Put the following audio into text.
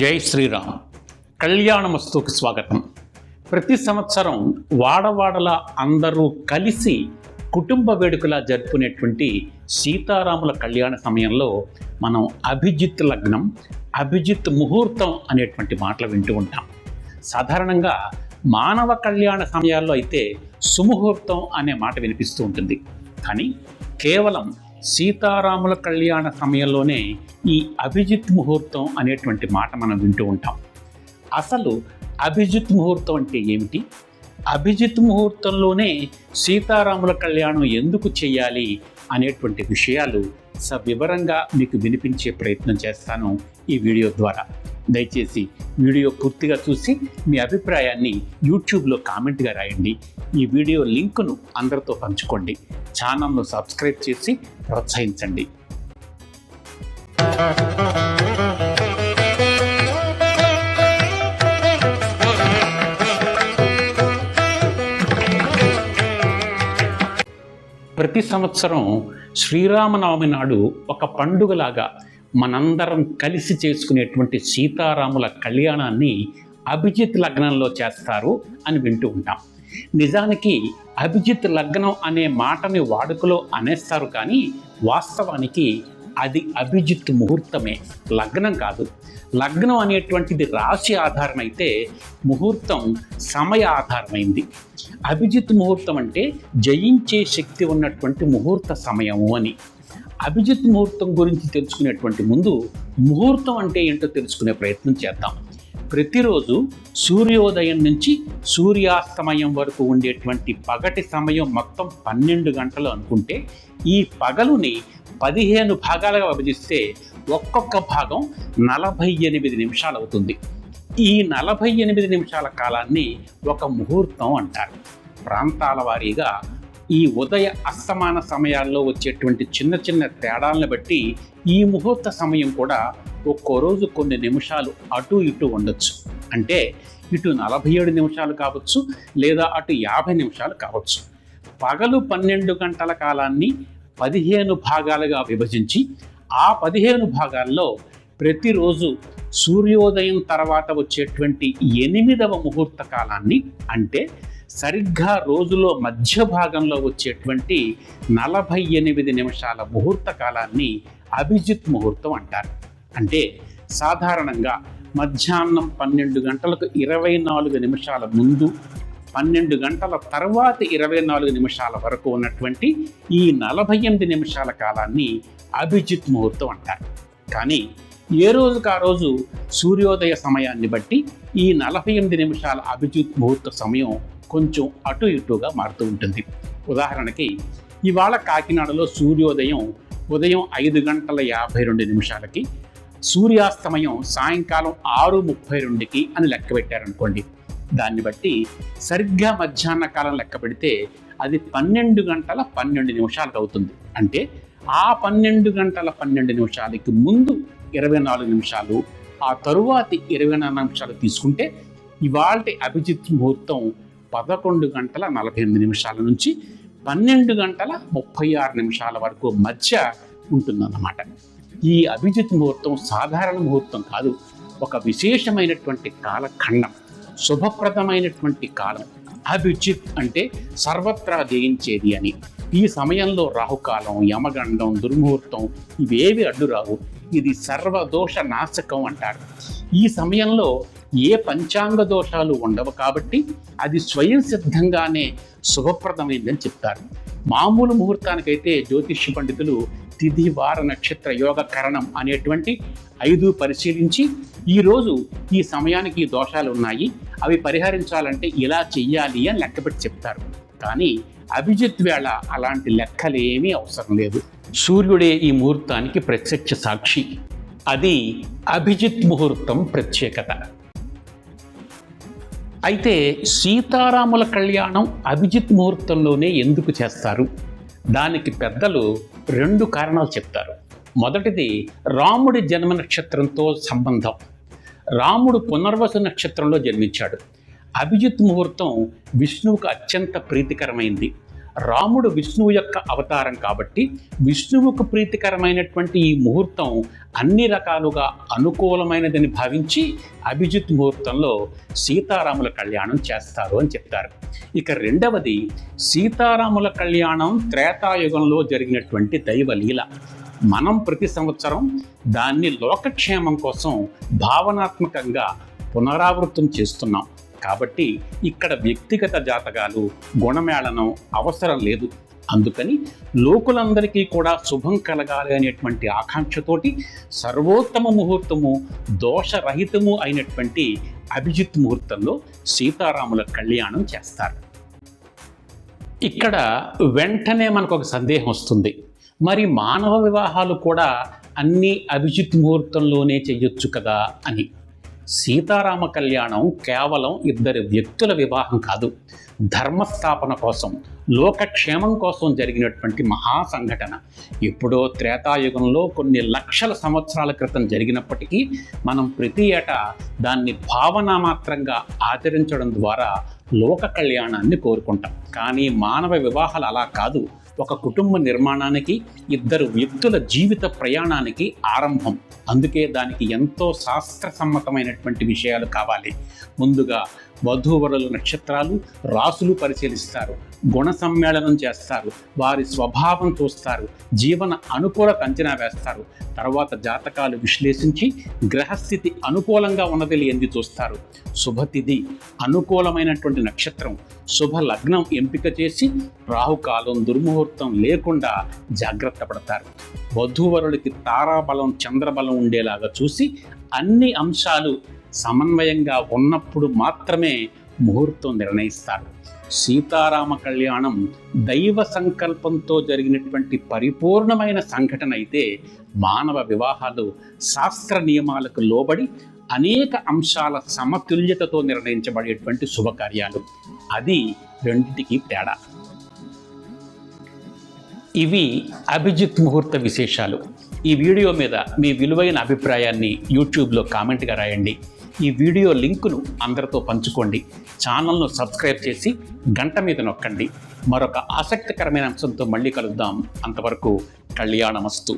జై శ్రీరామ్. కళ్యాణమస్తుకు స్వాగతం. ప్రతి సంవత్సరం వాడవాడల అందరూ కలిసి కుటుంబ వేడుకలా జరుపుకునేటువంటి సీతారాముల కళ్యాణ సమయంలో మనం అభిజిత్ లగ్నం, అభిజిత్ ముహూర్తం అనేటువంటి మాటలు వింటూ ఉంటాం. సాధారణంగా మానవ కళ్యాణ సమయాల్లో అయితే సుముహూర్తం అనే మాట వినిపిస్తూ ఉంటుంది. కానీ కేవలం సీతారాముల కళ్యాణ సమయంలోనే ఈ అభిజిత్ ముహూర్తం అనేటువంటి మాట మనం వింటూ ఉంటాం. అసలు అభిజిత్ ముహూర్తం అంటే ఏమిటి? అభిజిత్ ముహూర్తంలోనే సీతారాముల కళ్యాణం ఎందుకు చేయాలి అనేటువంటి విషయాలు సవివరంగా మీకు వినిపించే ప్రయత్నం చేస్తాను ఈ వీడియో ద్వారా. దయచేసి వీడియో పూర్తిగా చూసి మీ అభిప్రాయాన్ని యూట్యూబ్లో కామెంట్గా రాయండి. ఈ వీడియో లింకును అందరితో పంచుకోండి. ఛానల్ను సబ్స్క్రైబ్ చేసి ప్రోత్సహించండి. ప్రతి సంవత్సరం శ్రీరామనవమి నాడు ఒక పండుగలాగా మనందరం కలిసి చేసుకునేటువంటి సీతారాముల కళ్యాణాన్ని అభిజిత్ లగ్నంలో చేస్తారు అని వింటూ ఉంటాం. నిజానికి అభిజిత్ లగ్నం అనే మాటని వాడుకలో అనేస్తారు, కానీ వాస్తవానికి అది అభిజిత్ ముహూర్తమే, లగ్నం కాదు. లగ్నం అనేటువంటిది రాశి ఆధారమైతే ముహూర్తం సమయ ఆధారమైంది. అభిజిత్ ముహూర్తం అంటే జయించే శక్తి ఉన్నటువంటి ముహూర్త సమయము అని. అభిజిత్ ముహూర్తం గురించి తెలుసుకునేటువంటి ముందు ముహూర్తం అంటే ఏంటో తెలుసుకునే ప్రయత్నం చేద్దాం. ప్రతిరోజు సూర్యోదయం నుంచి సూర్యాస్తమయం వరకు ఉండేటువంటి పగటి సమయం మొత్తం 12 గంటలు అనుకుంటే, ఈ పగలుని 15 భాగాలుగా విభజిస్తే ఒక్కొక్క భాగం 48 నిమిషాలు అవుతుంది. ఈ 48 నిమిషాల కాలాన్ని ఒక ముహూర్తం అంటారు. ప్రాంతాల వారీగా ఈ ఉదయ అస్తమాన సమయాల్లో వచ్చేటువంటి చిన్న చిన్న తేడాలను బట్టి ఈ ముహూర్త సమయం కూడా ఒక్కో రోజు కొన్ని నిమిషాలు అటు ఇటు ఉండొచ్చు. అంటే ఇటు 47 నిమిషాలు కావచ్చు, లేదా అటు 50 నిమిషాలు కావచ్చు. పగలు 12 గంటల కాలాన్ని 15 భాగాలుగా విభజించి ఆ 15 భాగాల్లో ప్రతిరోజు సూర్యోదయం తర్వాత వచ్చేటువంటి 8వ ముహూర్త కాలాన్ని, అంటే సరిగ్గా రోజులో మధ్య భాగంలో వచ్చేటువంటి 48 నిమిషాల ముహూర్త కాలాన్ని అభిజిత్ ముహూర్తం అంటారు. అంటే సాధారణంగా మధ్యాహ్నం 12 గంటలకు 24 నిమిషాల ముందు, 12 గంటల తర్వాత 24 నిమిషాల వరకు ఉన్నటువంటి ఈ 48 నిమిషాల కాలాన్ని అభిజిత్ ముహూర్తం అంటారు. కానీ ఏ రోజుకు ఆ రోజు సూర్యోదయ సమయాన్ని బట్టి ఈ 48 నిమిషాల అభిజిత్ ముహూర్త సమయం కొంచెం అటు ఇటుగా మారుతూ ఉంటుంది. ఉదాహరణకి ఇవాళ కాకినాడలో సూర్యోదయం ఉదయం 5:52 నిమిషాలకి, సూర్యాస్తమయం సాయంకాలం 6:32కి అని లెక్క పెట్టారనుకోండి. దాన్ని బట్టి సరిగ్గా మధ్యాహ్న కాలం లెక్క పెడితే అది 12 గంటల 12 నిమిషాలకు అవుతుంది. అంటే ఆ 12 గంటల 12 నిమిషాలకి ముందు 24 నిమిషాలు, ఆ తరువాతి 24 నిమిషాలు తీసుకుంటే ఇవాల్టి అభిజిత్ ముహూర్తం 11 గంటల 48 నిమిషాల నుంచి 12 గంటల 36 నిమిషాల వరకు మధ్య ఉంటుందన్నమాట. ఈ అభిజిత్ ముహూర్తం సాధారణ ముహూర్తం కాదు, ఒక విశేషమైనటువంటి కాలఖండం, శుభప్రదమైనటువంటి కాలం. అభిజిత్ అంటే సర్వత్రా జయించేది అని. ఈ సమయంలో రాహుకాలం, యమగండం, దుర్ముహూర్తం ఇవేవి అడ్డురావు. ఇది సర్వదోష నాశకం అంటారు. ఈ సమయంలో ఏ పంచాంగ దోషాలు ఉండవు కాబట్టి అది స్వయం సిద్ధంగానే శుభప్రదమైందని చెప్తారు. మామూలు ముహూర్తానికైతే జ్యోతిష్య పండితులు తిథి, వార, నక్షత్ర, యోగ, కరణం అనేటువంటి 5 పరిశీలించి ఈరోజు ఈ సమయానికి ఈ దోషాలు ఉన్నాయి, అవి పరిహరించాలంటే ఇలా చెయ్యాలి అని లెక్కపెట్టి చెప్తారు. కానీ అభిజిత్ వేళ అలాంటి లెక్కలేమీ అవసరం లేదు. సూర్యుడే ఈ ముహూర్తానికి ప్రత్యక్ష సాక్షి. అది అభిజిత్ ముహూర్తం ప్రత్యేకత. అయితే సీతారాముల కళ్యాణం అభిజిత్ ముహూర్తంలోనే ఎందుకు చేస్తారు? దానికి పెద్దలు 2 కారణాలు చెప్తారు. మొదటిది రాముడి జన్మ నక్షత్రంతో సంబంధం. రాముడు పునర్వసు నక్షత్రంలో జన్మించాడు. అభిజిత్ ముహూర్తం విష్ణువుకు అత్యంత ప్రీతికరమైంది. రాముడు విష్ణువు యొక్క అవతారం కాబట్టి విష్ణువుకు ప్రీతికరమైనటువంటి ఈ ముహూర్తం అన్ని రకాలుగా అనుకూలమైనదని భావించి అభిజిత్ ముహూర్తంలో సీతారాముల కళ్యాణం చేస్తారు అని చెప్తారు. ఇక రెండవది, సీతారాముల కళ్యాణం త్రేతాయుగంలో జరిగినటువంటి దైవలీల. మనం ప్రతి సంవత్సరం దాన్ని లోకక్షేమం కోసం భావనాత్మకంగా పునరావృతం చేస్తున్నాం. కాబట్టి ఇక్కడ వ్యక్తిగత జాతకాలు, గుణమేళనం అవసరం లేదు. అందుకని లోకులందరికీ కూడా శుభం కలగాలి అనేటువంటి ఆకాంక్షతోటి సర్వోత్తమ ముహూర్తము, దోషరహితము అయినటువంటి అభిజిత్ ముహూర్తంలో సీతారాముల కళ్యాణం చేస్తారు. ఇక్కడ వెంటనే మనకు ఒక సందేహం వస్తుంది, మరి మానవ వివాహాలు కూడా అన్నీ అభిజిత్ ముహూర్తంలోనే చెయ్యొచ్చు కదా అని. సీతారామ కళ్యాణం కేవలం ఇద్దరు వ్యక్తుల వివాహం కాదు, ధర్మస్థాపన కోసం, లోకక్షేమం కోసం జరిగినటువంటి మహా సంఘటన. ఎప్పుడో త్రేతాయుగంలో కొన్ని లక్షల సంవత్సరాల క్రితం జరిగినప్పటికీ మనం ప్రతి ఏటా దాన్ని భావనామాత్రంగా ఆచరించడం ద్వారా లోక కళ్యాణాన్ని కోరుకుంటాం. కానీ మానవ వివాహాలు అలా కాదు, ఒక కుటుంబ నిర్మాణానికి, ఇద్దరు వ్యక్తుల జీవిత ప్రయాణానికి ఆరంభం. అందుకే దానికి ఎంతో శాస్త్రసమ్మతమైనటువంటి విషయాలు కావాలి. ముందుగా వధూవరుల నక్షత్రాలు, రాసులు పరిశీలిస్తారు, గుణ సమ్మేళనం చేస్తారు, వారి స్వభావం చూస్తారు, జీవన అనుకూలత అంచనా వేస్తారు. తర్వాత జాతకాలు విశ్లేషించి గ్రహస్థితి అనుకూలంగా ఉన్నది లేనిది చూస్తారు. శుభతిథి, అనుకూలమైనటువంటి నక్షత్రం, శుభ లగ్నం ఎంపిక చేసి రాహుకాలం, దుర్ముహూర్తం లేకుండా జాగ్రత్త పడతారు. వధూవరులకి తారాబలం, చంద్రబలం ఉండేలాగా చూసి అన్ని అంశాలు సమన్వయంగా ఉన్నప్పుడు మాత్రమే ముహూర్తం నిర్ణయిస్తారు. సీతారామ కళ్యాణం దైవ సంకల్పంతో జరిగినటువంటి పరిపూర్ణమైన సంఘటన అయితే, మానవ వివాహాలు శాస్త్ర నియమాలకు లోబడి అనేక అంశాల సమతుల్యతతో నిర్ణయించబడేటువంటి శుభకార్యాలు. అది రెండింటికి తేడా. ఇవి అభిజిత్ ముహూర్త విశేషాలు. ఈ వీడియో మీద మీ విలువైన అభిప్రాయాన్ని యూట్యూబ్లో కామెంట్గా రాయండి. ఈ వీడియో లింకును అందరితో పంచుకోండి. ఛానల్ను సబ్స్క్రైబ్ చేసి గంట మీద నొక్కండి. మరొక ఆసక్తికరమైన అంశంతో మళ్ళీ కలుద్దాం. అంతవరకు కళ్యాణమస్తు.